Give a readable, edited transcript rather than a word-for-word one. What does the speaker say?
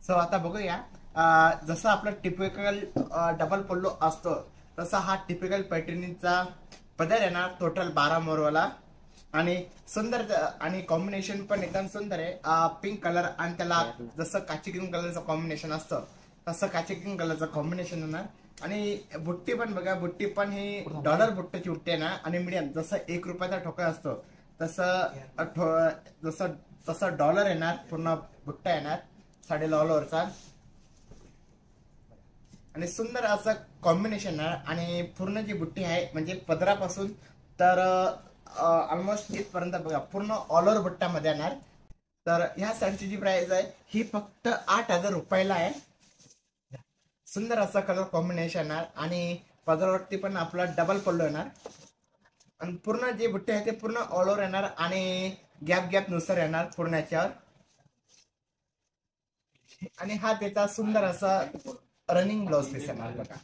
So आता बघूया जसं आपलं टिपिकल डबल पल्लू असतो तसा हा टिपिकल पैठणीचा पदर येणार टोटल 12 मोरवाला आणि सुंदर आणि कॉम्बिनेशन पण एकदम सुंदर आहे पिंक कलर आणि त्याला जसं काची ग्रीन कलरचं कॉम्बिनेशन असतं तसं काची ग्रीन कलरचं कॉम्बिनेशन येणार आणि बुट्टी पण बघा बुट्टी पण ही डॉलर बुट्ट्याची बुट्टी आहे ना आणि मीडियम जसं 1 रुपयाचा ठोका असतो जसं तसं डॉलर येणार पूर्ण बुट्टा येणार $1.5 आणि सुंदर असं कॉम्बिनेशन आहे आणि पूर्ण जी बुट्टी आहे म्हणजे पदरापासून तर ऑलमोस्ट इथपर्यंत बघा पूर्ण ऑल ओव्हर बुट्ट्यामध्ये येणार. तर ह्या शर्टची जी प्राइस आहे ही फक्त 8,000 रुपयाला आहे. सुंदर असा कलर कॉम्बिनेशन येणार आणि पदरावरती पण आपला डबल पल्लू येणार आणि पूर्ण जे बुट्टे आहे ते पूर्ण ऑल ओव्हर येणार आणि गॅप नुसार येणार पूर्ण याच्यावर आणि हा त्याचा सुंदर असा रनिंग ब्लाउज पीस येणार बघा.